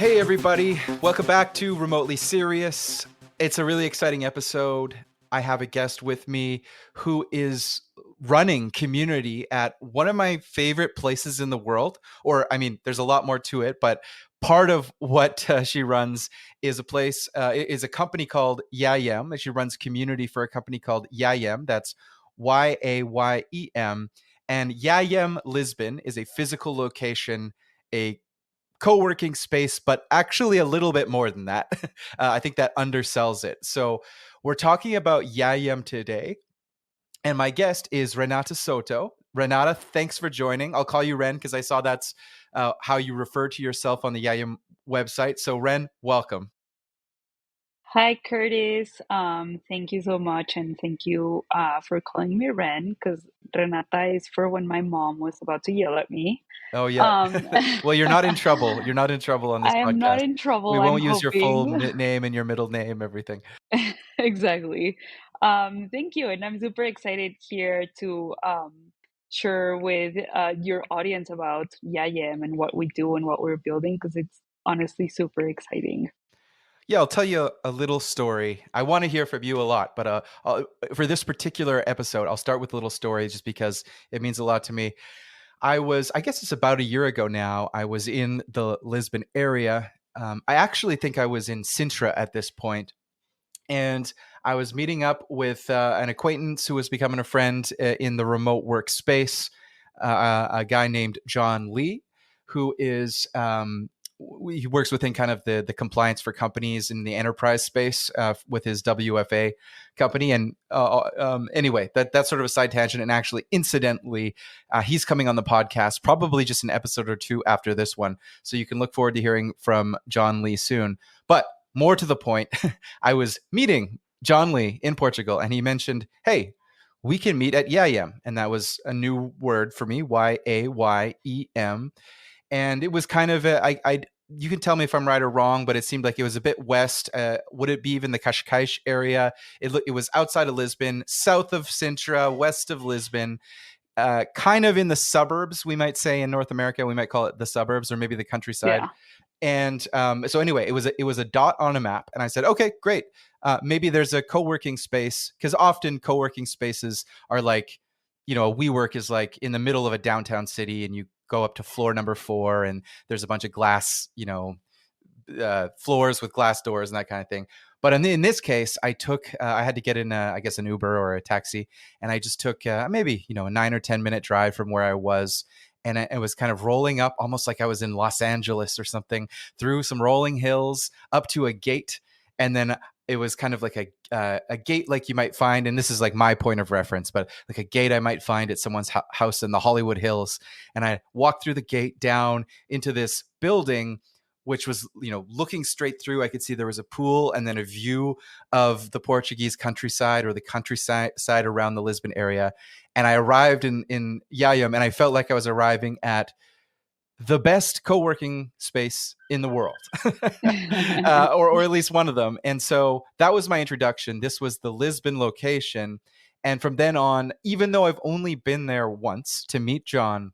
Hey everybody, welcome back to Remotely Serious. It's a really exciting episode. I have a guest with me who is running community at one of my favorite places in the world. There's a lot more to it, but part of what she runs is is a company called Yayem. She runs community for a company called Yayem. That's Yayem. And Yayem Lisbon is a physical location, a co-working space, but actually a little bit more than that. I think that undersells it. So we're talking about Yayem today, and my guest is Renata Soto. Renata, thanks for joining. I'll call you Ren because I saw that's how you refer to yourself on the Yayem website. So Ren, welcome. Hi, Curtis. Thank you so much, and thank you for calling me Ren, because Renata is for when my mom was about to yell at me. Oh yeah. Um, Well, you're not in trouble. You're not in trouble on this I am not podcast. in We trouble, I'm won't use your full hoping. name and your middle name, everything. Exactly. Thank you, and I'm super excited here to share with your audience about Yayem and what we do and what we're building, because it's honestly super exciting. Yeah, I'll tell you a little story. I want to hear from you a lot, but for this particular episode, I'll start with a little story just because it means a lot to me. I guess it's about a year ago now, I was in the Lisbon area. I actually think I was in Sintra at this point, and I was meeting up with an acquaintance who was becoming a friend in the remote work space, a guy named John Lee, who is he works within kind of the compliance for companies in the enterprise space with his WFA company. And anyway, that's sort of a side tangent. And actually, incidentally, he's coming on the podcast probably just an episode or two after this one, so you can look forward to hearing from John Lee soon. But more to the point, I was meeting John Lee in Portugal, and he mentioned, "Hey, we can meet at Yayem," and that was a new word for me, Yayem, and it was kind of you can tell me if I'm right or wrong, but it seemed like it was a bit west. Would it be even the Cascais area? It was outside of Lisbon, south of Sintra, west of Lisbon, kind of in the suburbs, we might say in North America. We might call it the suburbs or maybe the countryside. Yeah. And so anyway, it was a dot on a map, and I said, okay, great. Maybe there's a co-working space, because often co-working spaces are like, a WeWork is like in the middle of a downtown city, and you go up to floor number 4, and there's a bunch of glass, floors with glass doors and that kind of thing. But in this case, I had to get in, I guess, an Uber or a taxi, and I just took maybe a 9 or 10 minute drive from where I was, and it was kind of rolling up, almost like I was in Los Angeles or something, through some rolling hills up to a gate, and then it was kind of like a gate like you might find, and this is like my point of reference, but like a gate I might find at someone's house in the Hollywood Hills, and I walked through the gate down into this building, which was looking straight through. I could see there was a pool and then a view of the Portuguese countryside, or the countryside around the Lisbon area. And I arrived in Yayem, and I felt like I was arriving at the best co-working space in the world, or at least one of them. And so that was my introduction. This was the Lisbon location. And from then on, even though I've only been there once to meet John,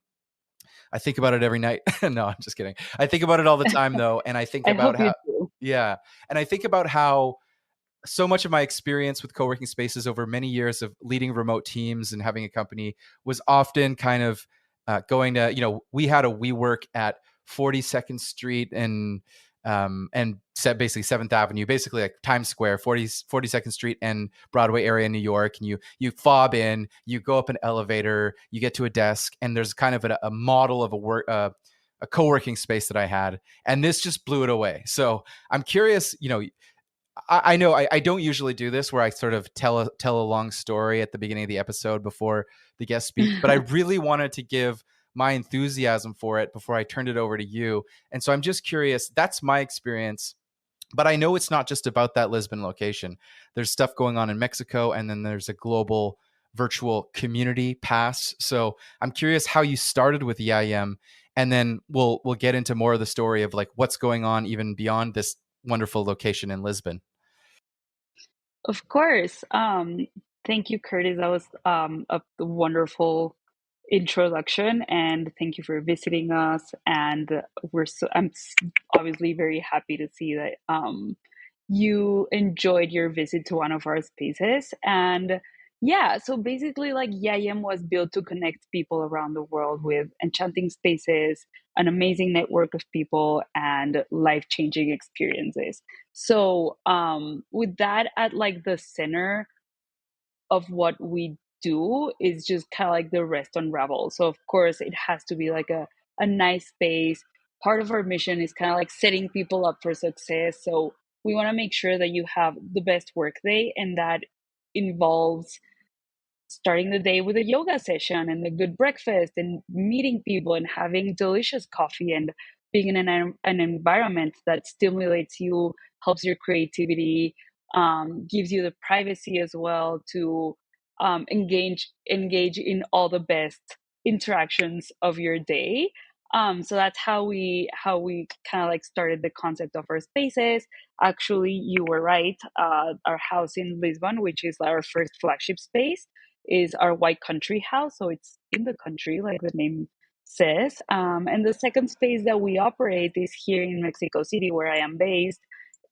I think about it every night. No, I'm just kidding. I think about it all the time, though. And I think I about hope you how, do. yeah. And I think about how so much of my experience with co-working spaces over many years of leading remote teams and having a company was often kind of going to, we had a WeWork at 42nd Street and set basically 7th Avenue, basically like Times Square, 42nd Street and Broadway area in New York. And you fob in, you go up an elevator, you get to a desk, and there's kind of a model of a co-working space that I had, and this just blew it away. So I'm curious, I know I don't usually do this where I sort of tell a long story at the beginning of the episode before the guest speaks, but I really wanted to give my enthusiasm for it before I turned it over to you. And so I'm just curious, that's my experience. But I know it's not just about that Lisbon location. There's stuff going on in Mexico, and then there's a global virtual community pass. So I'm curious how you started with EIM, and then we'll get into more of the story of like what's going on even beyond this wonderful location in Lisbon. Of course. Thank you, Curtis. That was a wonderful introduction, and thank you for visiting us. And obviously very happy to see that you enjoyed your visit to one of our spaces. And yeah, so basically, like, Yayem was built to connect people around the world with enchanting spaces, an amazing network of people, and life-changing experiences. So with that at like the center of what we do is just kind of like the rest unravel. So of course it has to be like a nice space. Part of our mission is kind of like setting people up for success. So we want to make sure that you have the best work day, and that involves starting the day with a yoga session and a good breakfast and meeting people and having delicious coffee and being in an environment that stimulates you, helps your creativity, gives you the privacy as well to engage in all the best interactions of your day. So that's how we kind of like started the concept of our spaces. Actually, you were right. Our house in Lisbon, which is our first flagship space, is our white country house. So it's in the country, like the name says. And the second space that we operate is here in Mexico City, where I am based.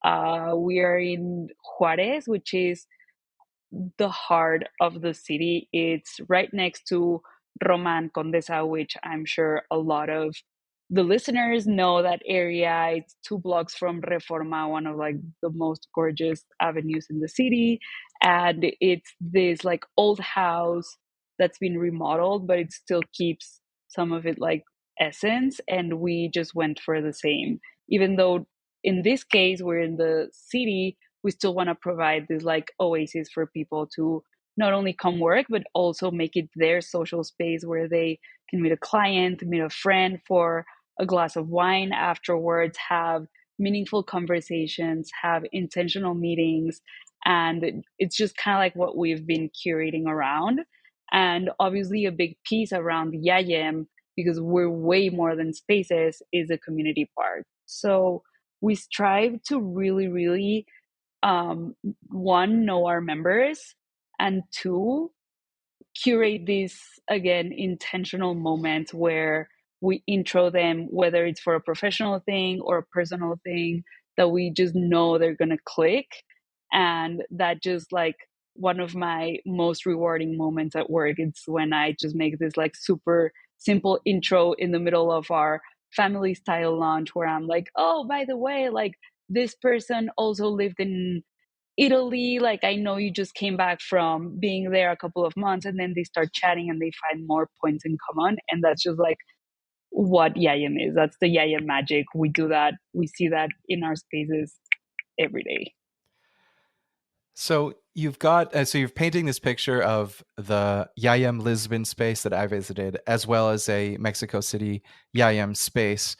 We are in Juarez, which is the heart of the city. It's right next to Roma and Condesa, which I'm sure a lot of the listeners know that area. It's 2 blocks from Reforma, one of like the most gorgeous avenues in the city. And it's this like old house that's been remodeled, but it still keeps some of it like essence. And we just went for the same. Even though in this case we're in the city, we still want to provide this like oasis for people to not only come work but also make it their social space where they can meet a client, meet a friend for a glass of wine afterwards, have meaningful conversations, have intentional meetings. And it's just kind of like what we've been curating around. And obviously a big piece around Yayem, because we're way more than spaces, is a community part. So we strive to really, really, um, one, know our members, and two, curate these again intentional moments where we intro them, whether it's for a professional thing or a personal thing, that we just know they're gonna click. And that just like one of my most rewarding moments at work, it's when I just make this like super simple intro in the middle of our family style lunch, where I'm like, oh, by the way, like, this person also lived in Italy. Like, I know you just came back from being there a couple of months, and then they start chatting and they find more points in common. And that's just like what Yayem is. That's the Yayem magic. We do that. We see that in our spaces every day. So you're painting this picture of the Yayem Lisbon space that I visited, as well as a Mexico City Yayem space.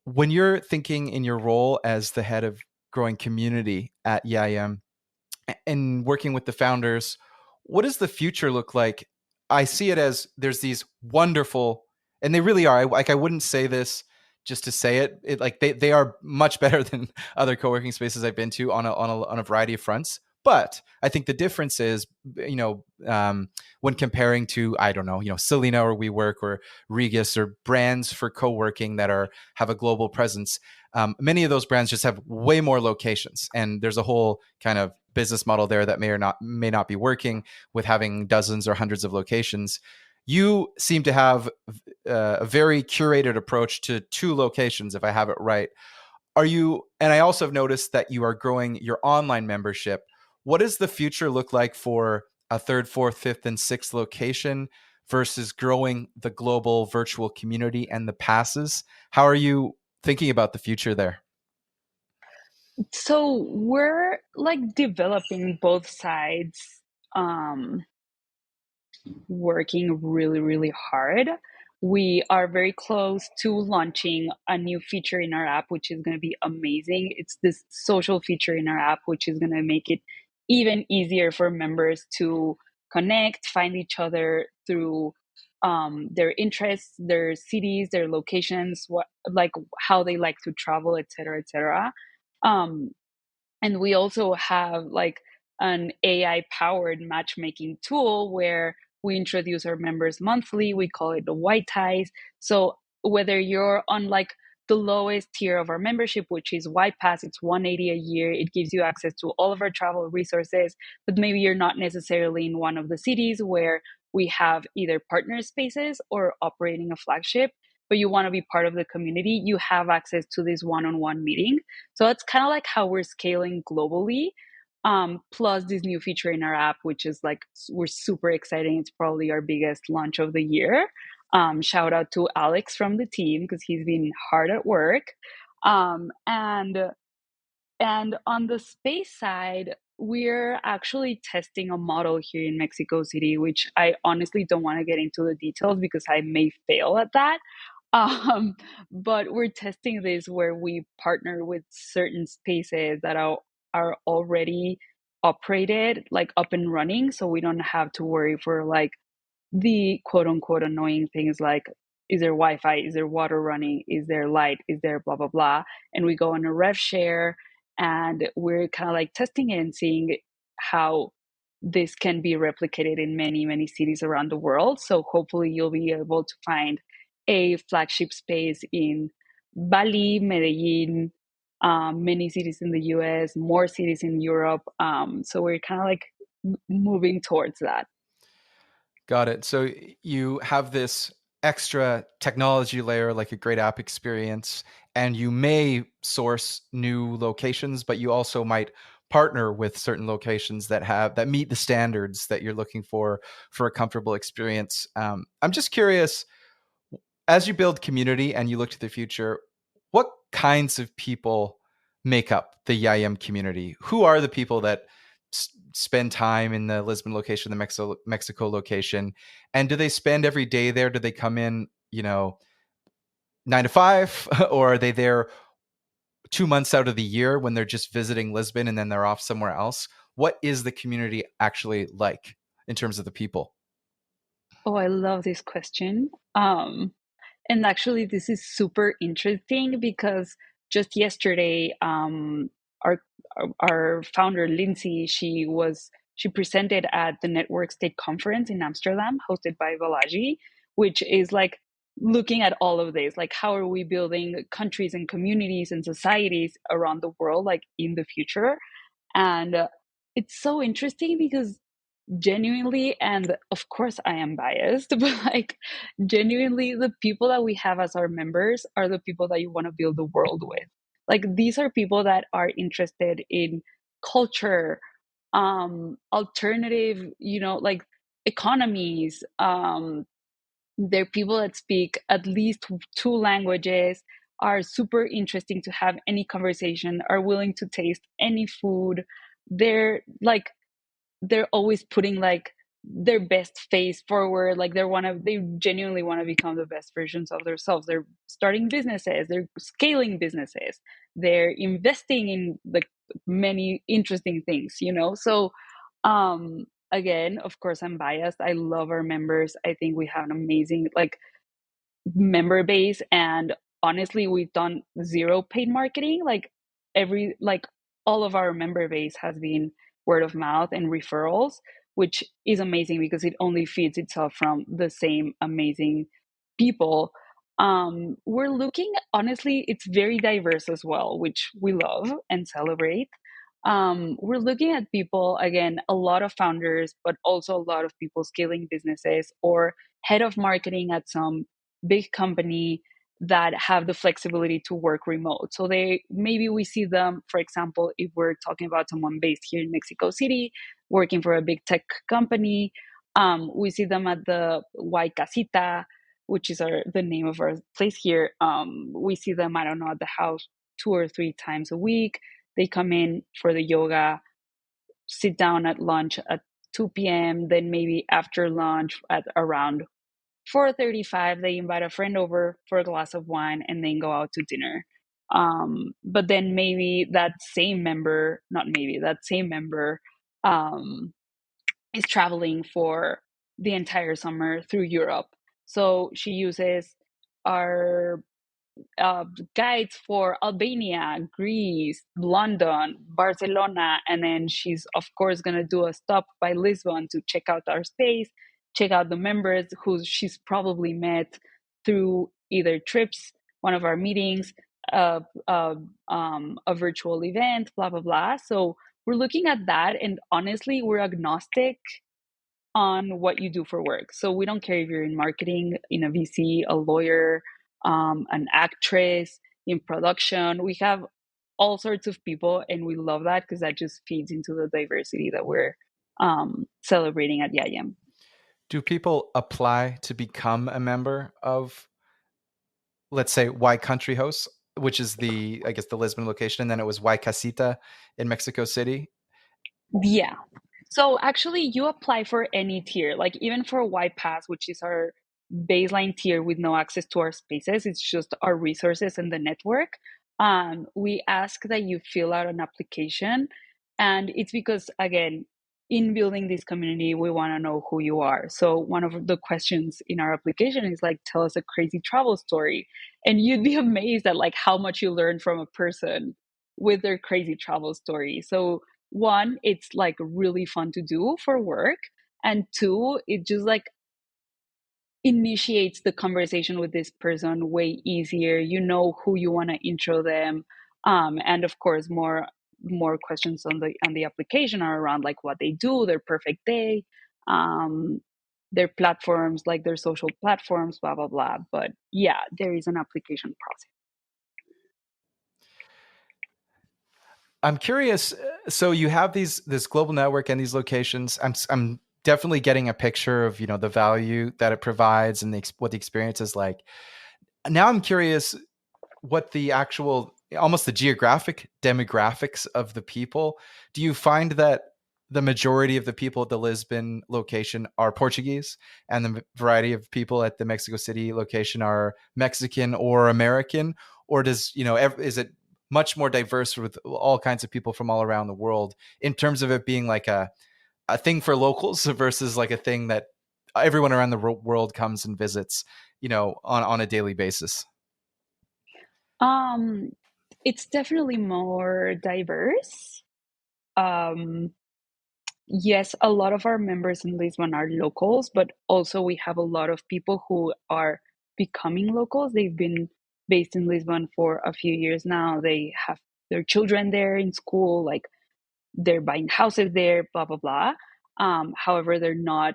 When you're thinking in your role as the head of growing community at Yayem, and working with the founders, what does the future look like? I see it as there's these wonderful, and they really are. I wouldn't say this just to say it. Like they are much better than other co-working spaces I've been to on a variety of fronts. But I think the difference is, when comparing to, I don't know, Selena or WeWork or Regis or brands for co-working that have a global presence. Many of those brands just have way more locations, and there's a whole kind of business model there that may not be working with having dozens or hundreds of locations. You seem to have a very curated approach to 2 locations, if I have it right. And I also have noticed that you are growing your online membership. What does the future look like for a third, fourth, fifth, and sixth location versus growing the global virtual community and the passes? How are you thinking about the future there? So we're like developing both sides, um, working really, really hard. We are very close to launching a new feature in our app, which is going to be amazing. It's this social feature in our app, which is going to make it even easier for members to connect, find each other through their interests, their cities, their locations, what like how they like to travel, etc., etc. Um, and we also have like an AI powered matchmaking tool where We introduce our members monthly. We call it the white ties. So whether you're on like the lowest tier of our membership, which is white pass, it's 180 a year. It gives you access to all of our travel resources, but maybe you're not necessarily in one of the cities where we have either partner spaces or operating a flagship, but you want to be part of the community. You have access to this one-on-one meeting. So it's kind of like how we're scaling globally. Plus this new feature in our app, which is like, we're super exciting. It's probably our biggest launch of the year. Shout out to Alex from the team because he's been hard at work. And on the space side, we're actually testing a model here in Mexico City, which I honestly don't want to get into the details because I may fail at that. Um, but we're testing this where we partner with certain spaces that are already operated, like up and running, so we don't have to worry for like the quote unquote annoying things like, is there Wi-Fi, is there water running, is there light, is there blah blah blah. And we go on a rev share, and we're kind of like testing it and seeing how this can be replicated in many cities around the world. So hopefully you'll be able to find a flagship space in Bali, Medellin, many cities in the US, more cities in Europe. So we're kind of like moving towards that. Got it. So you have this extra technology layer, like a great app experience, and you may source new locations, but you also might partner with certain locations that meet the standards that you're looking for a comfortable experience. I'm just curious, as you build community and you look to the future, what kinds of people make up the Yayem community? Who are the people that spend time in the Lisbon location, the Mexico location? And do they spend every day there? Do they come in, 9 to 5, or are they there 2 months out of the year when they're just visiting Lisbon and then they're off somewhere else? What is the community actually like in terms of the people? Oh, I love this question. And actually, this is super interesting because just yesterday, our our founder Lindsey, she presented at the Network State Conference in Amsterdam, hosted by Balaji, which is like looking at all of this, like how are we building countries and communities and societies around the world, like in the future. And it's so interesting because genuinely, and of course I am biased, but like genuinely, the people that we have as our members are the people that you want to build the world with. Like these are people that are interested in culture, alternative, like economies. They're people that speak at least two languages, are super interesting to have any conversation, are willing to taste any food. They're always putting like their best face forward. Like they genuinely want to become the best versions of themselves. They're starting businesses, they're scaling businesses, they're investing in like many interesting things, so again, of course I'm biased. I love our members. I think we have an amazing like member base, and honestly we've done zero paid marketing. Like every like all of our member base has been word of mouth and referrals, which is amazing because it only feeds itself from the same amazing people. We're looking, honestly, it's very diverse as well, which we love and celebrate. We're looking at people, again, a lot of founders, but also a lot of people scaling businesses or head of marketing at some big company that have the flexibility to work remote. So maybe we see them, for example, if we're talking about someone based here in Mexico City, working for a big tech company, we see them at the Y Casita, which is the name of our place here. We see them, I don't know, at the house 2 or 3 times a week. They come in for the yoga, sit down at lunch at 2 p.m. Then maybe after lunch at around 4:35, they invite a friend over for a glass of wine and then go out to dinner. But then maybe that same member, not maybe, that same member um, is traveling for the entire summer through Europe. So she uses our uh, guides for Albania, Greece, London, Barcelona, and then she's of course gonna do a stop by Lisbon to check out our space. check out the members who she's probably met through either trips, one of our meetings, a virtual event, blah blah blah. So we're looking at that, and honestly, we're agnostic on what you do for work. So we don't care if you're in marketing, in a VC, a lawyer, an actress, in production. We have all sorts of people, and we love that because that just feeds into the diversity that we're celebrating at Yayem. Do people apply to become a member of, let's say, Y Country House, which is the, I guess, the Lisbon location, and then it was Y Casita in Mexico City? Yeah. So actually, you apply for any tier, like even for Y Pass, which is our baseline tier with no access to our spaces. It's just our resources and the network. We ask that you fill out an application, and it's because again, in building this community, we want to know who you are. So one of the questions in our application is like, tell us a crazy travel story, and you'd be amazed at like how much you learn from a person with their crazy travel story. So one, it's like really fun to do for work, and two, it just like initiates the conversation with this person way easier. You know who you want to intro them, and of course, more questions on the application are around like what they do, their perfect day, um, their platforms, like their social platforms, blah blah blah. But yeah, there is an application process. I'm curious. So you have this global network and these locations. I'm definitely getting a picture of, the value that it provides and what the experience is like. Now I'm curious what the actual, almost the geographic demographics of the people. Do you find that the majority of the people at the Lisbon location are Portuguese, and the variety of people at the Mexico City location are Mexican or American? Or does, is it much more diverse with all kinds of people from all around the world, in terms of it being like a thing for locals versus like a thing that everyone around the world comes and visits, on a daily basis? Um, it's definitely more diverse. Um, yes, a lot of our members in Lisbon are locals, but also we have a lot of people who are becoming locals. They've been based in Lisbon for a few years now. They have their children there in school, like they're buying houses there, blah, blah, blah. However, they're not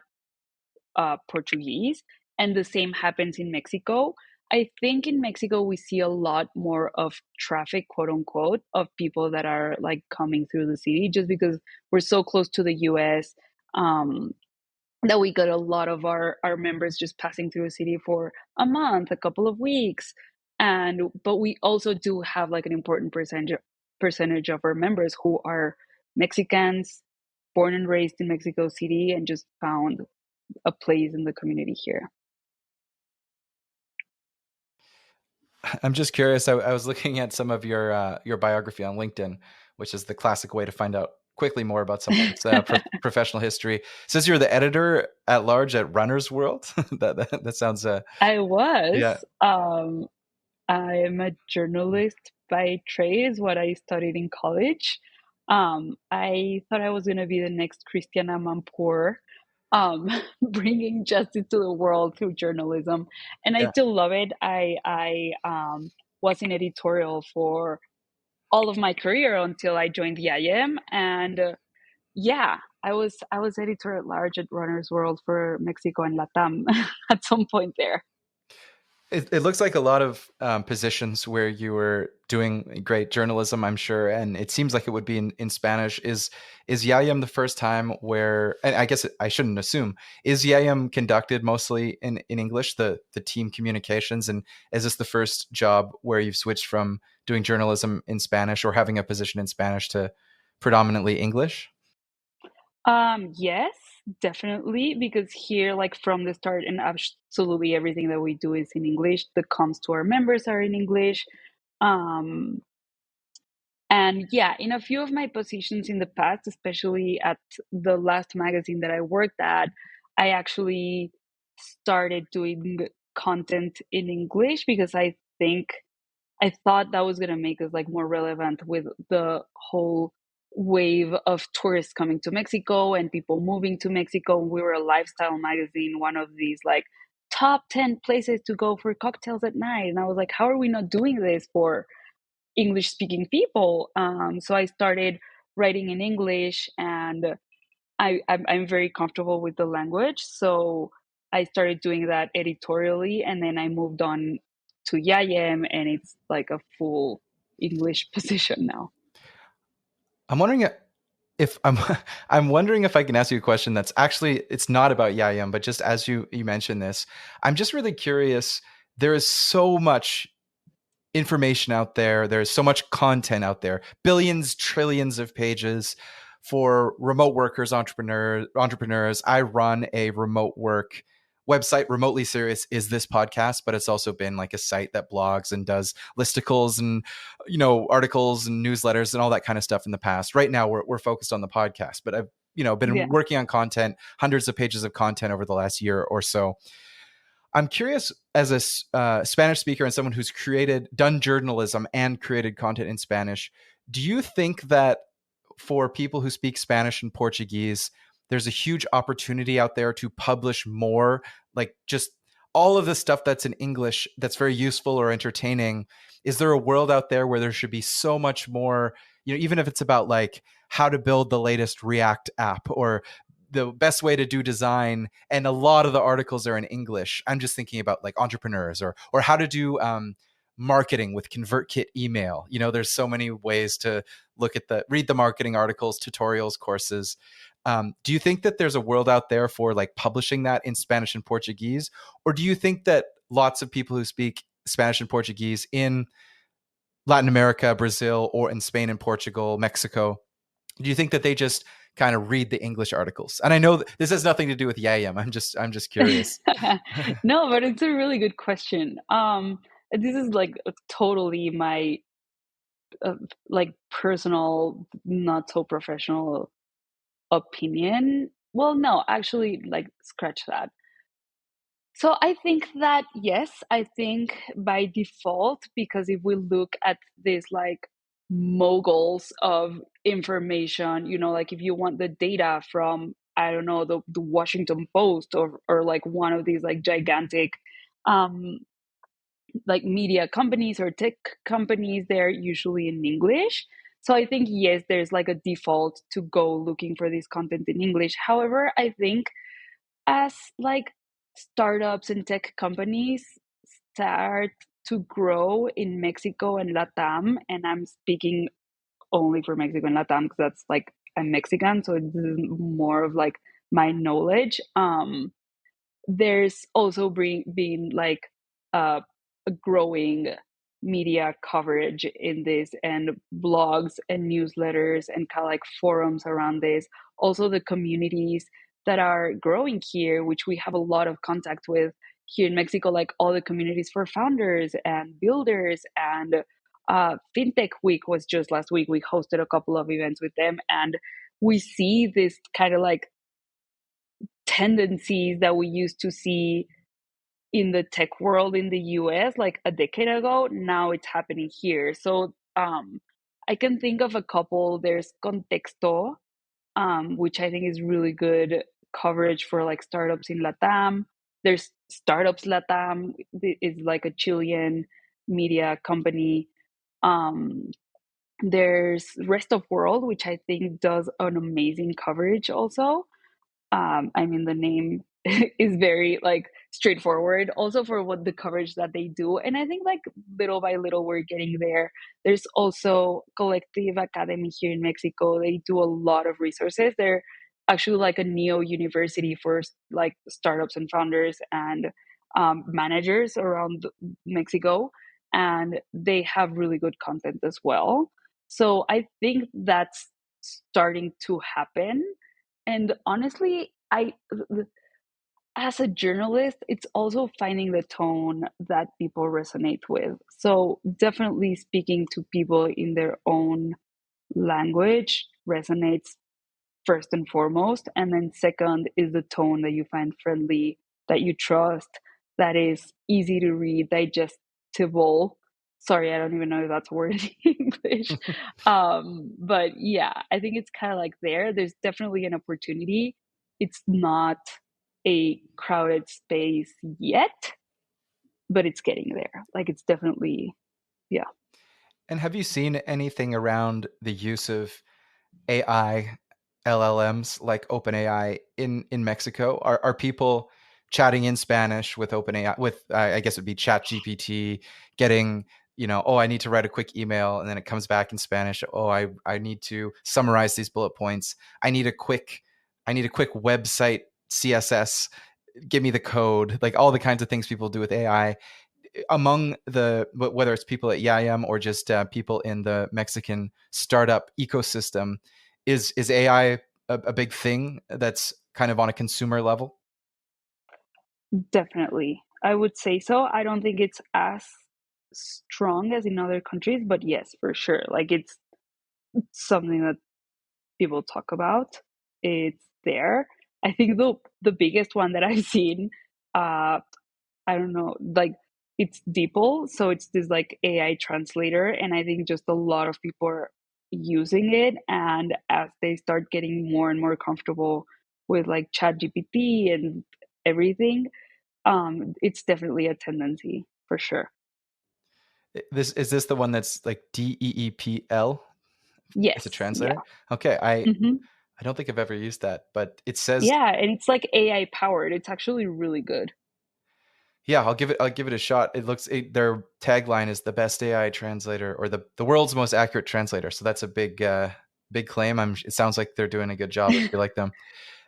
Portuguese. And the same happens in Mexico. I think in Mexico, we see a lot more of traffic, quote unquote, of people that are like coming through the city just because we're so close to the US, um, that we got a lot of our members just passing through the city for a month, a couple of weeks. But we also do have like an important percentage of our members who are Mexicans, born and raised in Mexico City, and just found a place in the community here. I'm just curious. I was looking at some of your biography on LinkedIn, which is the classic way to find out quickly more about someone's professional history. It says you're the editor at large at Runner's World. That sounds I yeah. was. I'm a journalist by trade, is what I studied in college. I thought I was going to be the next Christiana Amanpour, bringing justice to the world through journalism, and I Yeah. still love it. I was in editorial for all of my career until I joined the IM, and yeah, I was editor at large at Runner's World for Mexico and Latam at some point there. It looks like a lot of positions where you were doing great journalism, I'm sure, and it seems like it would be in Spanish. Is Yayam the first time where? And I guess I shouldn't assume. Is Yayam conducted mostly in English, the team communications, and is this the first job where you've switched from doing journalism in Spanish or having a position in Spanish to predominantly English? Yes, definitely, because here, like from the start, and absolutely everything that we do is in English. The comms to our members are in English. Um, and yeah, in a few of my positions in the past, especially at the last magazine that I worked at, I actually started doing content in English because I thought that was gonna make us like more relevant with the whole wave of tourists coming to Mexico and people moving to Mexico. We were a lifestyle magazine, one of these like top 10 places to go for cocktails at night. And I was like, how are we not doing this for English speaking people? So I started writing in English, and I'm very comfortable with the language. So I started doing that editorially, and then I moved on to Yayem, and it's like a full English position now. I'm wondering if I'm I'm wondering if I can ask you a question that's actually it's not about Yayam, but just as you mentioned this, I'm just really curious. There is so much information out there. There's so much content out there, billions, trillions of pages for remote workers, entrepreneurs. I run a remote work website. Remotely Serious is this podcast, but it's also been like a site that blogs and does listicles and articles and newsletters and all that kind of stuff in the past. Right now we're focused on the podcast, but I've been Yeah. working on content, hundreds of pages of content over the last year or so. I'm curious, as a Spanish speaker and someone who's done journalism and created content in Spanish, do you think that for people who speak Spanish and Portuguese, there's a huge opportunity out there to publish more, like just all of the stuff that's in English that's very useful or entertaining? Is there a world out there where there should be so much more, even if it's about like how to build the latest React app or the best way to do design, and a lot of the articles are in English. I'm just thinking about like entrepreneurs or how to do marketing with ConvertKit email. There's so many ways to read the marketing articles, tutorials, courses. Do you think that there's a world out there for like publishing that in Spanish and Portuguese, or do you think that lots of people who speak Spanish and Portuguese in Latin America, Brazil, or in Spain and Portugal, Mexico, do you think that they just kind of read the English articles? And I know this has nothing to do with Yayam. I'm just curious. No, but it's a really good question. This is like totally my uh, like personal, not so professional opinion. Well, no, actually, like scratch that. So I think that yes, I think by default, because if we look at these like moguls of information, like if you want the data from, I don't know, the Washington Post or like one of these like gigantic um like media companies or tech companies, they're usually in English. So I think yes, there's like a default to go looking for this content in English. However, I think as like startups and tech companies start to grow in Mexico and Latam, and I'm speaking only for Mexico and Latam because that's like I'm Mexican, so this is more of like my knowledge. There's also been like a growing media coverage in this, and blogs and newsletters and kind of like forums around this. Also, the communities that are growing here, which we have a lot of contact with here in Mexico, like all the communities for founders and builders. And FinTech Week was just last week. We hosted a couple of events with them, and we see this kind of like tendencies that we used to see in the tech world in the US like a decade ago. Now it's happening here. So I can think of a couple. There's Contexto, which I think is really good coverage for like startups in Latam. There's Startups Latam, is like a Chilean media company. Um, there's Rest of World, which I think does an amazing coverage also. I mean, the name is very like straightforward also for what the coverage that they do. And I think like little by little we're getting there. There's also Collective Academy here in Mexico. They do a lot of resources. They're actually like a neo university for like startups and founders and managers around Mexico. And they have really good content as well. So I think that's starting to happen. And honestly, I as a journalist, it's also finding the tone that people resonate with. So definitely speaking to people in their own language resonates first and foremost. And then second is the tone that you find friendly, that you trust, that is easy to read, digestible. Sorry, I don't even know if that's a word in English. But yeah, I think it's kind of like there. There's definitely an opportunity. It's not a crowded space yet, but it's getting there. Like it's definitely, yeah. And have you seen anything around the use of AI LLMs like OpenAI in Mexico? Are people chatting in Spanish with OpenAI with I guess it'd be Chat GPT, getting, oh, I need to write a quick email, and then it comes back in Spanish. Oh, I need to summarize these bullet points. I need a quick website CSS. Give me the code, like all the kinds of things people do with AI. Among the, whether it's people at Yayem or just people in the Mexican startup ecosystem, is AI a big thing that's kind of on a consumer level? Definitely. I would say so. I don't think it's as strong as in other countries, but yes, for sure. Like it's something that people talk about. It's there. I think the biggest one that I've seen, uh, I don't know, like it's DeepL, so it's this like AI translator, and I think just a lot of people are using it, and as they start getting more and more comfortable with like ChatGPT and everything, it's definitely a tendency for sure. This is this the one that's like DEEPL? It's a Yes, translator. yeah. Okay, Hmm. I don't think I've ever used that, but it says, Yeah, and it's like AI powered. It's actually really good. yeah, I'll give it a shot. Their tagline is the best AI translator, or the world's most accurate translator. So that's a big claim. It sounds like they're doing a good job if you like them.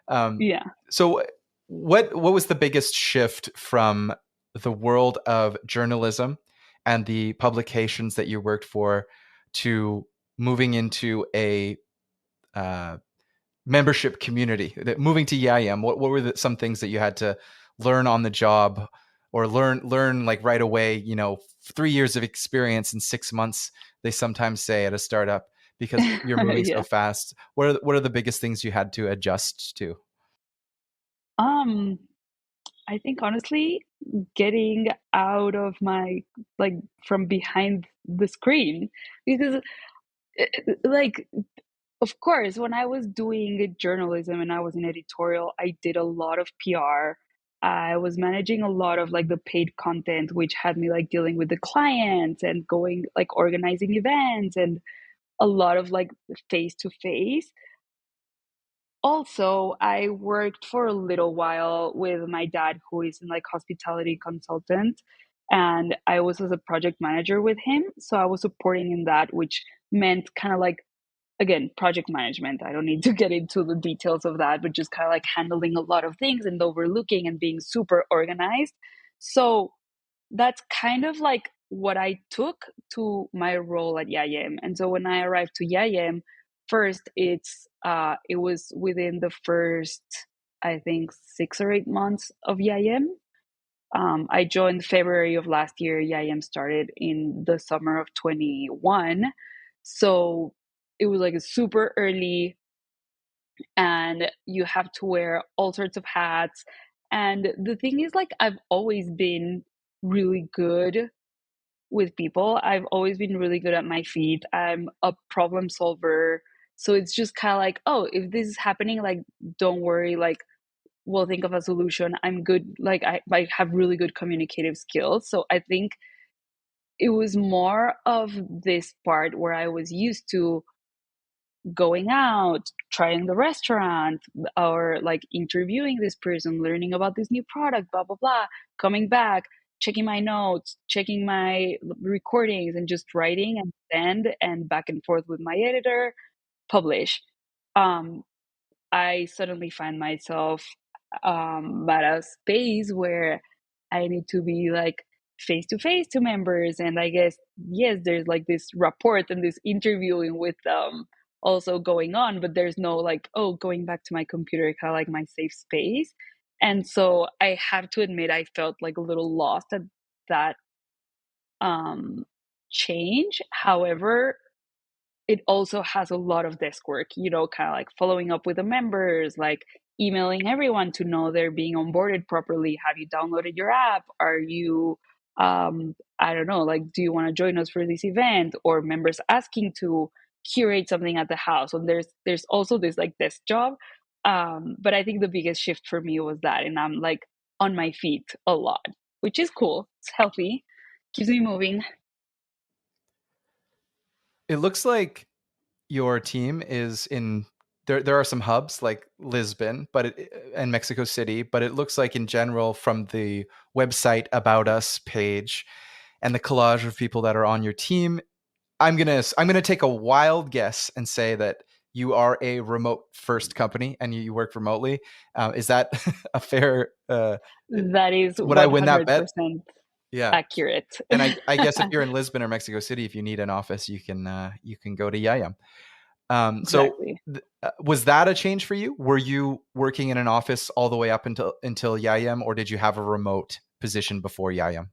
Um, Yeah. so what was the biggest shift from the world of journalism and the publications that you worked for to moving into a uh, membership community, that moving to Yayem? What were some things that you had to learn on the job, or learn like right away? 3 years of experience in 6 months, they sometimes say at a startup, because you're moving so Yeah. fast. What are the biggest things you had to adjust to? Um, I think honestly, getting out of my like from behind the screen because like of course when I was doing journalism and I was in editorial, I did a lot of PR. I was managing a lot of like the paid content, which had me like dealing with the clients and going like organizing events and a lot of like face to face. Also, I worked for a little while with my dad, who is in like hospitality consultant, and I was as a project manager with him. So I was supporting in that, which meant kind of like again project management. I don't need to get into the details of that, but just kind of like handling a lot of things and overlooking and being super organized. So that's kind of like what I took to my role at Yayem. And so when I arrived to Yayem, first it was within the first I think 6 or 8 months of Yayem. I joined February of last year. Yayem started in the summer of 21, so it was like a super early, and you have to wear all sorts of hats. And the thing is, like, I've always been really good with people. I've always been really good at my feet. I'm a problem solver. So it's just kind of like, oh, if this is happening, like, don't worry, like, we'll think of a solution. I'm good. Like, I have really good communicative skills. So I think it was more of this part where I was used to going out, trying the restaurant, or like interviewing this person, learning about this new product, blah, blah, blah, coming back, checking my notes, checking my recordings, and just writing and send and back and forth with my editor, publish. Um, I suddenly find myself at a space where I need to be like face to face to members. And I guess, yes, there's like this rapport and this interviewing with them also going on, but there's no like, oh, going back to my computer, kind of like my safe space. And so I have to admit, I felt like a little lost at that um, change. However, it also has a lot of desk work, kind of like following up with the members, like emailing everyone to know they're being onboarded properly. Have you downloaded your app? Are you I don't know, like, do you want to join us for this event? Or members asking to curate something at the house. And there's also this like desk job. But I think the biggest shift for me was that, and I'm like on my feet a lot, which is cool. It's healthy, keeps me moving. It looks like your team is in there are some hubs like Lisbon, and Mexico City, but it looks like in general from the website about us page and the collage of people that are on your team, I'm gonna take a wild guess and say that you are a remote first company and you work remotely. Is that a fair? That is Would I win that bet? 100% Yeah. accurate. And I guess if you're in Lisbon or Mexico City, if you need an office, you can go to Yayam. So Exactly. was that a change for you? Were you working in an office all the way up until Yayam, or did you have a remote position before Yayam?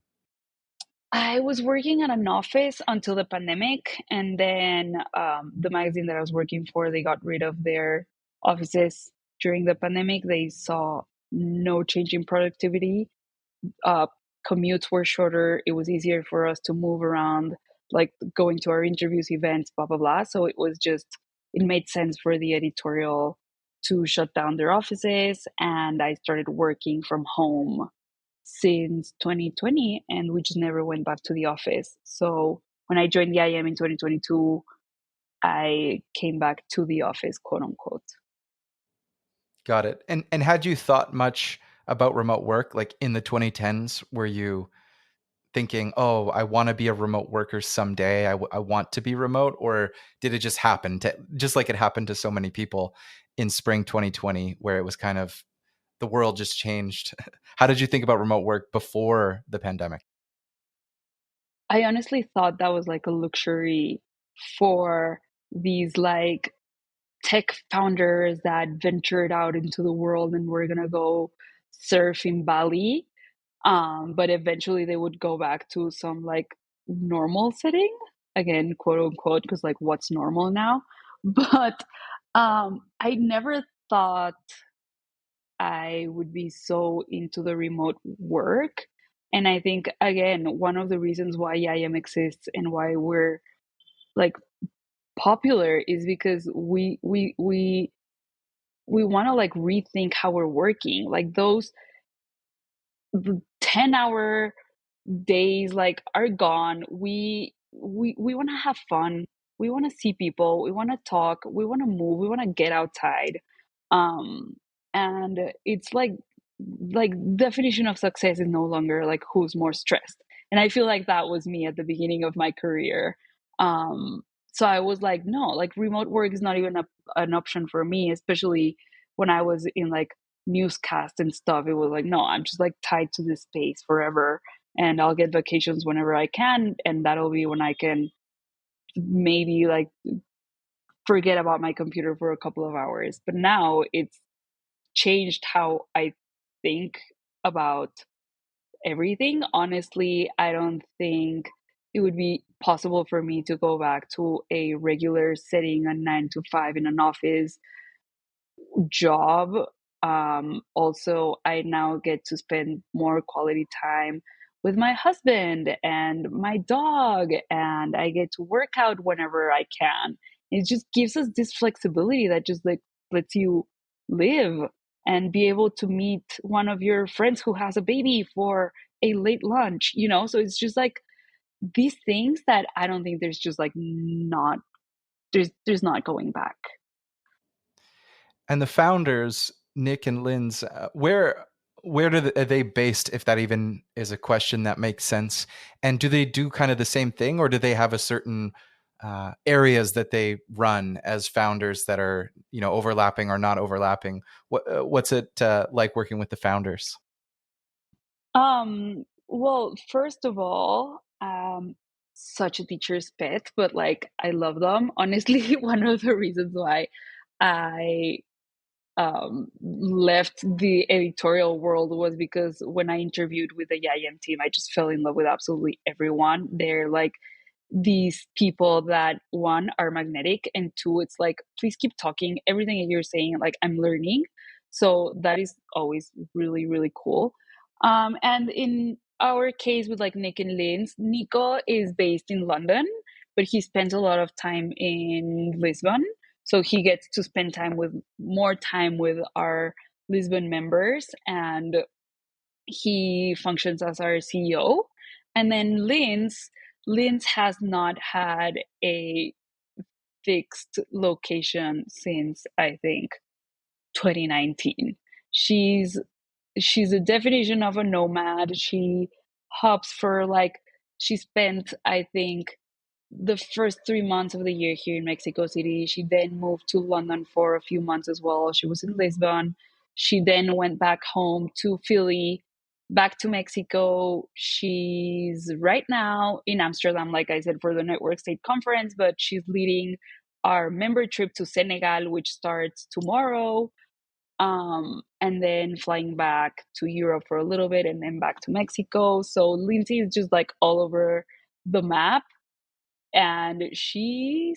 I was working at an office until the pandemic, and then the magazine that I was working for, they got rid of their offices during the pandemic. They saw no change in productivity. uh, Commutes were shorter. It was easier for us to move around, like going to our interviews, events, blah, blah, blah. So it made sense for the editorial to shut down their offices. And I started working from home since 2020, and we just never went back to the office. So when I joined the IM in 2022, I came back to the office, quote unquote. Got it. And had you thought much about remote work like in the 2010s? Were you thinking, "Oh, I want to be a remote worker someday. I want to be remote," or did it just happen to just like it happened to so many people in spring 2020, where it was kind of the world just changed? How did you think about remote work before the pandemic? I honestly thought that was like a luxury for these like tech founders that ventured out into the world and were gonna go surf in Bali. But eventually they would go back to some like normal setting, again, quote unquote, because like what's normal now? But I never thought I would be so into the remote work. And I think again, one of the reasons why IAM exists and why we're like popular is because we want to like rethink how we're working. Like those 10-hour days like are gone. We want to have fun. We want to see people. We want to talk. We want to move. We want to get outside. Um, and it's like definition of success is no longer like who's more stressed. And I feel like that was me at the beginning of my career. So I was like, no, like remote work is not even an option for me, especially when I was in like newscast and stuff. It was like, no, I'm just like tied to this space forever, and I'll get vacations whenever I can, and that'll be when I can maybe like forget about my computer for a couple of hours. But now it's changed how I think about everything. Honestly, I don't think it would be possible for me to go back to a regular setting, a 9 to 5 in an office job. Also, I now get to spend more quality time with my husband and my dog, and I get to work out whenever I can. It just gives us this flexibility that just like lets you live and be able to meet one of your friends who has a baby for a late lunch, you know? So it's just like these things that I don't think there's just like not there's not going back. And the founders, Nick and Linz, are they based? If that even is a question that makes sense, and do they do kind of the same thing, or do they have a certain areas that they run as founders that are overlapping or not overlapping? What's it like working with the founders? Well, first of all, such a teacher's pet, but like I love them. Honestly, one of the reasons why I left the editorial world was because when I interviewed with the Yayem team, I just fell in love with absolutely everyone. They're like these people that one are magnetic, and two, it's like, please keep talking. Everything that you're saying, like I'm learning. So that is always really, really cool. And in our case with like Nick and Linz, Nico is based in London, but he spends a lot of time in Lisbon. So he gets to spend more time with our Lisbon members, and he functions as our CEO. And then Linz has not had a fixed location since I think 2019. She's she's a definition of a nomad. She hops for like she spent I think the first 3 months of the year here in Mexico City. She then moved to London for a few months as well. She was in Lisbon. She then went back home to Philly, back to Mexico. She's right now in Amsterdam, like I said, for the Network State Conference, but she's leading our member trip to Senegal, which starts tomorrow, and then flying back to Europe for a little bit and then back to Mexico. So Lindsey is just like all over the map, and she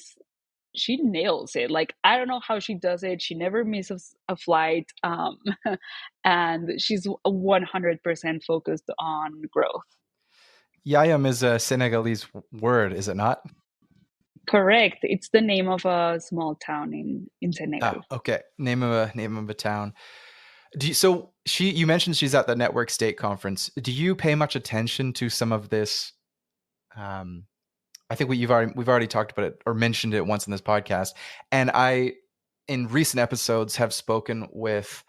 nails it. Like I don't know how she does it. She never misses a flight, and she's 100% focused on growth. Yayem is a Senegalese word, is it not? Correct. It's the name of a small town in Ah, Senegal. okay. Name of a town. You mentioned she's at the Network State Conference. Do you pay much attention to some of this? Um, I think we've already talked about it or mentioned it once in this podcast, and I, in recent episodes, have spoken with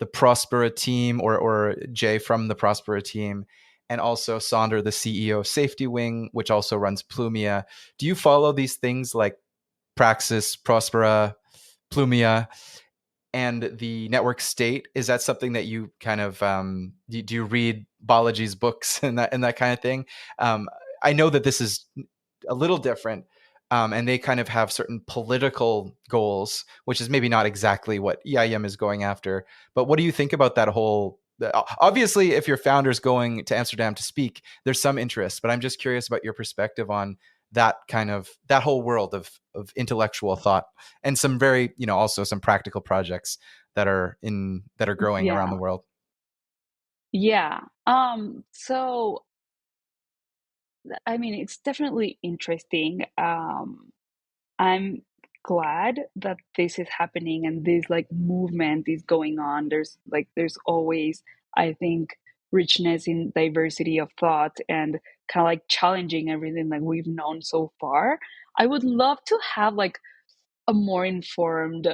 the Prospera team or Jay from the Prospera team, and also Sonder, the CEO of Safety Wing, which also runs Plumia. Do you follow these things like Praxis, Prospera, Plumia, and the Network State? Is that something that you kind of do you read Balaji's books and that kind of thing? I know that this is a little different, and they kind of have certain political goals, which is maybe not exactly what EIM is going after. But what do you think about that whole? Obviously, if your founder's going to Amsterdam to speak, there's some interest. But I'm just curious about your perspective on that whole world of intellectual thought and some very, also some practical projects that are growing around Yeah. the world. Yeah. So I mean, it's definitely interesting. I'm glad that this is happening and this like movement is going on. There's always, I think, richness in diversity of thought and kind of like challenging everything that we've known so far. I would love to have like a more informed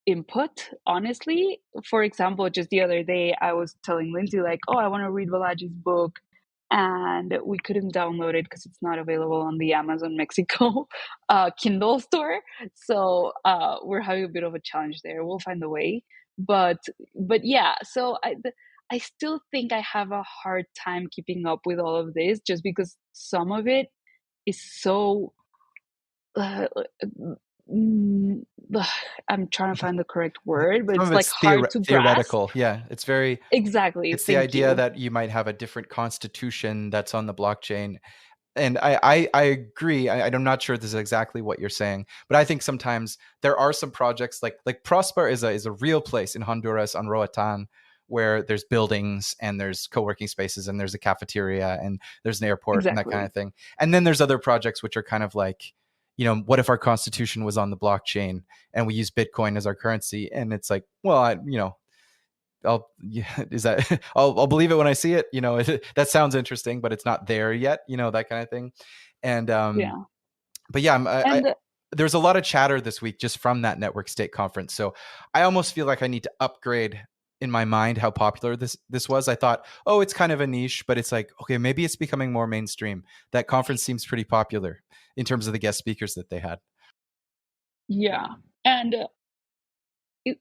input, honestly. For example, just the other day, I was telling Lindsay, like, oh, I want to read Balaji's book. And we couldn't download it because it's not available on the Amazon Mexico Kindle store. So we're having a bit of a challenge there. We'll find a way. But but yeah, so I still think I have a hard time keeping up with all of this just because some of it is so uh, mm, I'm trying to find the correct word, but Some it's of like it's hard to grasp. theoretical. Yeah, Exactly. it's the Thank idea you. that you might have a different constitution that's on the blockchain. And I agree. I'm not sure this is exactly what you're saying, but I think sometimes there are some projects like Prosper is a real place in Honduras on Roatan, where there's buildings and there's co-working spaces and there's a cafeteria and there's an airport and that kind Exactly. of thing. And then there's other projects which are kind of like, what if our constitution was on the blockchain and we use Bitcoin as our currency? And it's like, well, I'll yeah, is that I'll believe it when I see it. That sounds interesting, but it's not there yet. That kind of thing. And Yeah. but yeah, And there's a lot of chatter this week just from that Network State Conference. So I almost feel like I need to upgrade in my mind how popular this was. I thought, oh, it's kind of a niche, but it's like, okay, maybe it's becoming more mainstream. That conference seems pretty popular in terms of the guest speakers that they had. yeah. And it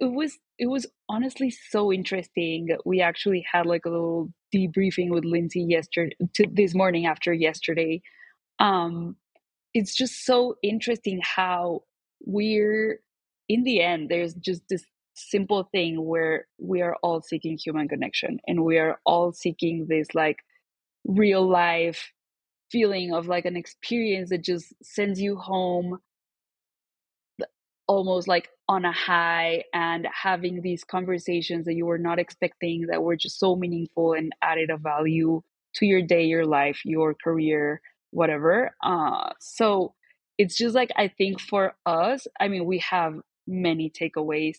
was honestly so interesting. We actually had like a little debriefing with Lindsay this morning after yesterday. Um, it's just so interesting how we're in the end there's just this simple thing where we are all seeking human connection and we are all seeking this like real life feeling of like an experience that just sends you home almost like on a high and having these conversations that you were not expecting that were just so meaningful and added a value to your day, your life, your career, whatever. So it's just like, I think for us, I mean, we have many takeaways,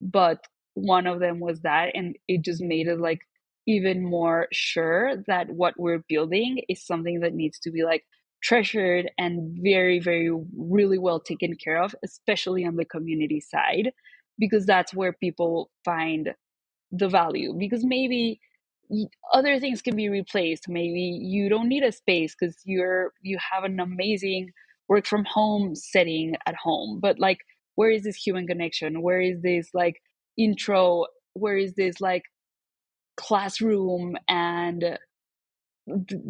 but one of them was that, and it just made it like even more sure that what we're building is something that needs to be like treasured and very, very, really well taken care of, especially on the community side, because that's where people find the value. Because maybe other things can be replaced. Maybe you don't need a space because you have an amazing work from home setting at home, but like, where is this human connection? Where is this like intro? Where is this like classroom and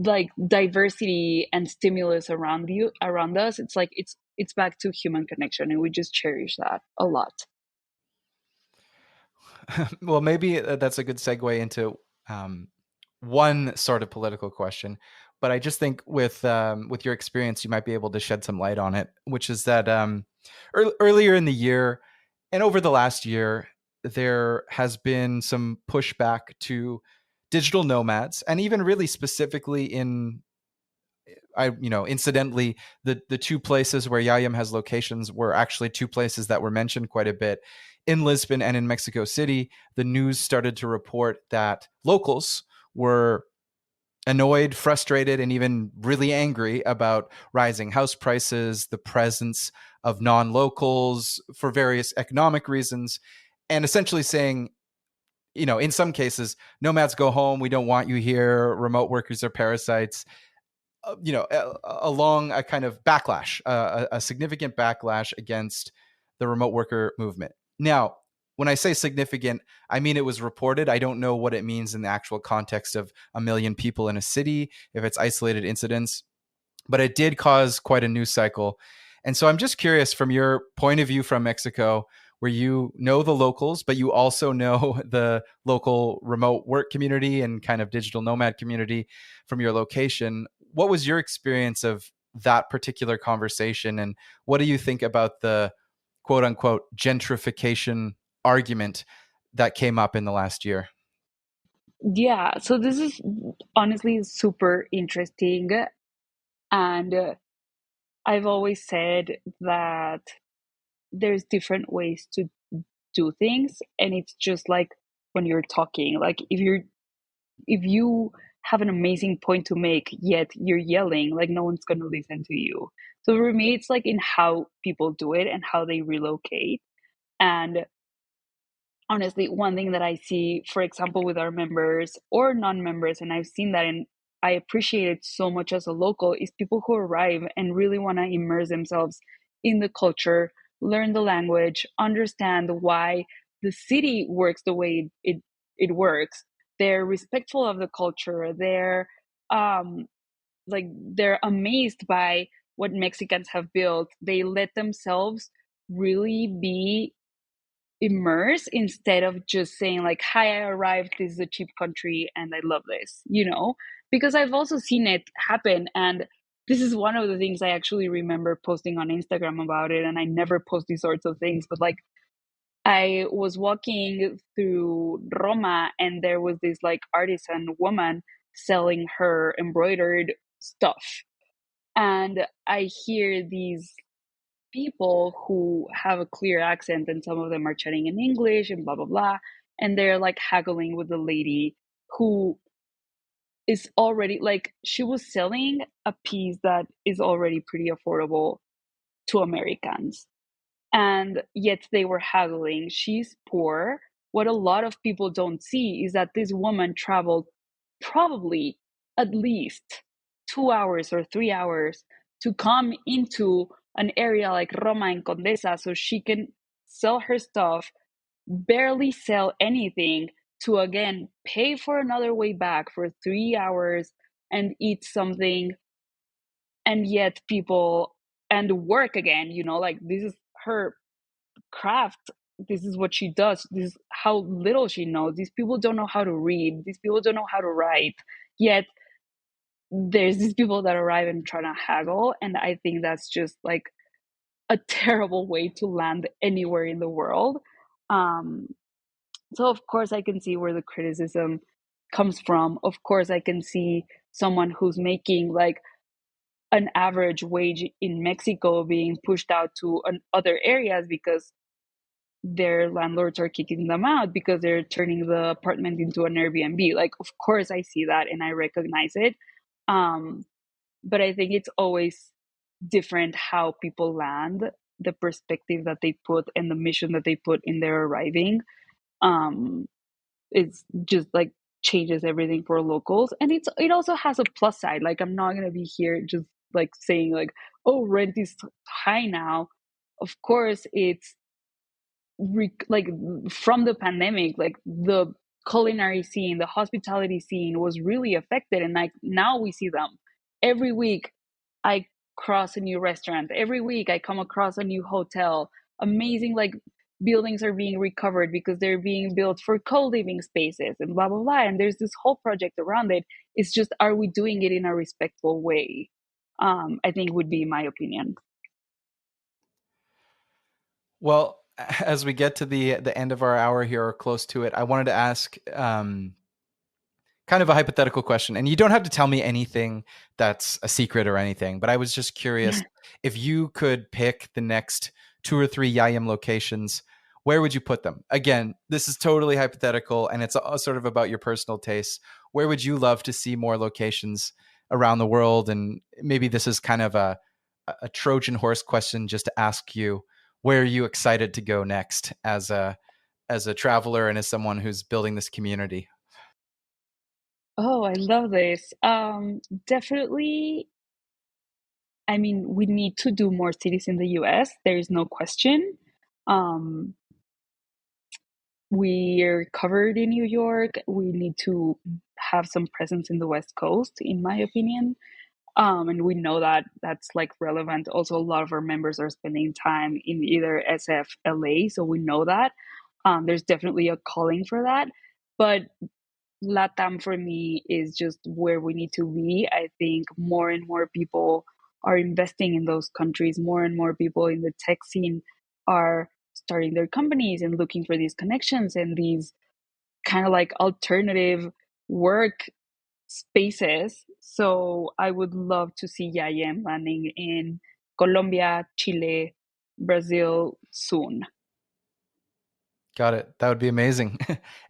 like diversity and stimulus around you, around us? It's like it's back to human connection, and we just cherish that a lot. Well, maybe that's a good segue into um, one sort of political question, but I just think with your experience, you might be able to shed some light on it. Which is that earlier in the year and over the last year, there has been some pushback to digital nomads, and even really specifically in incidentally, the two places where Yayem has locations were actually two places that were mentioned quite a bit in Lisbon and in Mexico City. The news started to report that locals were annoyed, frustrated, and even really angry about rising house prices, the presence of non-locals for various economic reasons, and essentially saying, in some cases, nomads go home, we don't want you here, remote workers are parasites, along a kind of backlash, a significant backlash against the remote worker movement. Now, when I say significant, I mean it was reported. I don't know what it means in the actual context of a million people in a city, if it's isolated incidents, but it did cause quite a news cycle. And so I'm just curious, from your point of view from Mexico, where you know the locals, but you also know the local remote work community and kind of digital nomad community from your location, what was your experience of that particular conversation? And what do you think about the quote unquote gentrification argument that came up in the last year? Yeah, so this is honestly super interesting. And I've always said that there's different ways to do things. And it's just like when you're talking, like if you have an amazing point to make, yet you're yelling, like no one's going to listen to you. So for me, it's like in how people do it and how they relocate. And honestly, one thing that I see, for example, with our members or non-members, and I've seen that, and I appreciate it so much as a local, is people who arrive and really want to immerse themselves in the culture, learn the language, understand why the city works the way it works. They're respectful of the culture. Um they're amazed by what Mexicans have built. They let themselves really be immerse instead of just saying like, hi, I arrived, this is a cheap country and I love this, because I've also seen it happen. And this is one of the things I actually remember posting on Instagram about it, and I never post these sorts of things, but like, I was walking through Roma and there was this like artisan woman selling her embroidered stuff, and I hear these people who have a clear accent, and some of them are chatting in English and blah blah blah, and they're like haggling with the lady who is already like, she was selling a piece that is already pretty affordable to Americans, and yet they were haggling. She's poor. What a lot of people don't see is that this woman traveled probably at least 2 hours or 3 hours to come into an area like Roma and Condesa so she can sell her stuff, barely sell anything, to again pay for another way back for 3 hours and eat something, and yet people, and work again, like this is her craft, this is what she does, this is how little she knows. These people don't know how to read, these people don't know how to write, yet there's these people that arrive and try to haggle. And I think that's just like a terrible way to land anywhere in the world. Um, so of course I can see where the criticism comes from. Of course I can see someone who's making like an average wage in Mexico being pushed out to other areas because their landlords are kicking them out because they're turning the apartment into an Airbnb. Like, of course, I see that and I recognize it. Um, but I think it's always different how people land, the perspective that they put, and the mission that they put in their arriving. Um, it's just like changes everything for locals, and it also has a plus side. Like, I'm not gonna be here just like saying like, oh, rent is high now. Of course, it's like from the pandemic, like the culinary scene, the hospitality scene was really affected, and like now we see them every week. I cross a new restaurant every week. I come across a new hotel. Amazing, like buildings are being recovered because they're being built for co-living spaces and blah blah blah. And there's this whole project around it. It's just, are we doing it in a respectful way? I think would be my opinion. Well, as we get to the end of our hour here or close to it, I wanted to ask kind of a hypothetical question, and you don't have to tell me anything that's a secret or anything, but I was just curious, if you could pick the next 2 or 3 Yayem locations, where would you put them? Again, this is totally hypothetical and it's sort of about your personal tastes. Where would you love to see more locations around the world? And maybe this is kind of a Trojan horse question just to ask you, where are you excited to go next as a traveler and as someone who's building this community? Oh, I love this. Definitely. I mean, we need to do more cities in the US. There is no question. Um, we're covered in New York. We need to have some presence in the West Coast, in my opinion. And we know that that's like relevant. Also, a lot of our members are spending time in either SF, LA, so we know that. There's definitely a calling for that. But LATAM for me is just where we need to be. I think more and more people are investing in those countries. More and more people in the tech scene are starting their companies and looking for these connections and these kind of like alternative work spaces. So I would love to see Yayem landing in Colombia, Chile, Brazil soon. Got it. That would be amazing.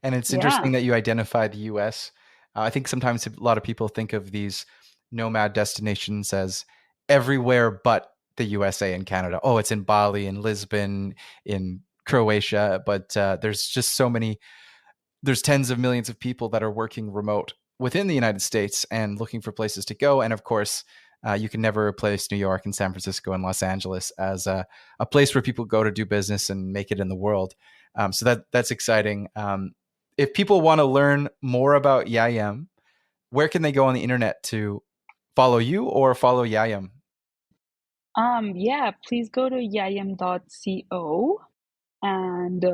And it's Yeah. interesting that you identify the US. I think sometimes a lot of people think of these nomad destinations as everywhere but the USA and Canada. Oh, it's in Bali, in Lisbon, in Croatia, but there's just so many, there's tens of millions of people that are working remote within the United States and looking for places to go. And of course, you can never replace New York and San Francisco and Los Angeles as a place where people go to do business and make it in the world. So that's exciting. If people want to learn more about Yayem, where can they go on the internet to follow you or follow Yayem? Yeah, please go to yayem.co and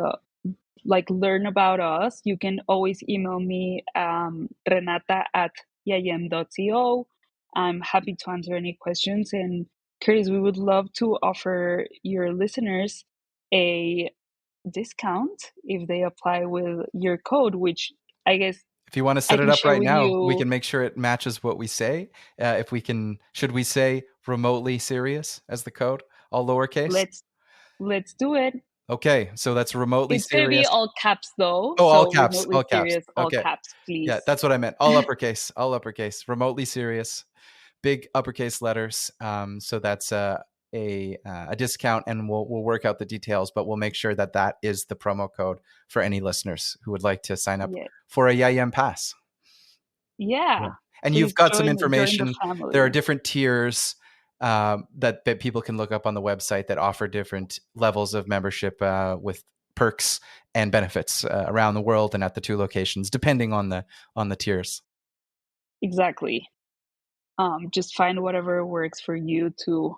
like learn about us. You can always email me, renata@yayem.co. I'm happy to answer any questions. And Curtis, we would love to offer your listeners a discount if they apply with your code, which I guess If you want to I set it can up share right with now, we you. can make sure it matches what we say. If we can, should we say remotely serious as the code, all lowercase? Let's do it. Okay, so that's remotely It's gonna be serious. all caps though, Oh, all so caps, remotely all caps. serious, all Okay, caps, yeah, please. that's what I meant. All uppercase, all uppercase. Remotely serious, big uppercase letters. So that's a discount, and we'll work out the details, but we'll make sure that that is the promo code for any listeners who would like to sign up Yeah, for a Yayem pass. yeah. Yeah. And you've Please got some join the information. There are family. different tiers that people can look up on the website that offer different levels of membership with perks and benefits around the world and at the 2 locations, depending on the tiers. Exactly. Just find whatever works for you to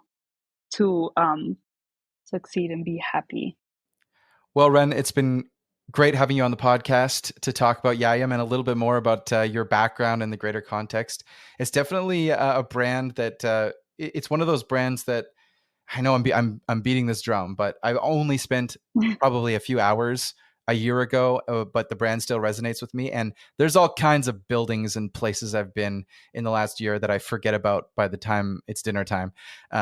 succeed and be happy. Well, Ren, it's been great having you on the podcast to talk about Yayam and a little bit more about your background and the greater context. It's definitely a brand that it's one of those brands that I know I'm beating this drum, but I've only spent probably a few hours a year ago, but the brand still resonates with me. And there's all kinds of buildings and places I've been in the last year that I forget about by the time it's dinner time.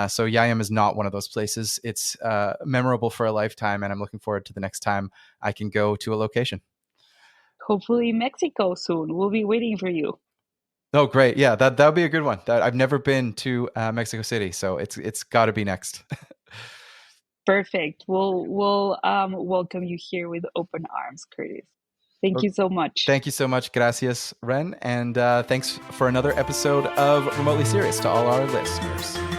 So Yayem is not one of those places. It's memorable for a lifetime, and I'm looking forward to the next time I can go to a location. Hopefully, Mexico soon. We'll be waiting for you. Oh, great! Yeah, that would be a good one. I've never been to Mexico City, so it's got to be next. Perfect. We'll welcome you here with open arms, Curtis. Thank Well, you so much. thank you so much, gracias, Ren, and thanks for another episode of Remotely Serious to all our listeners.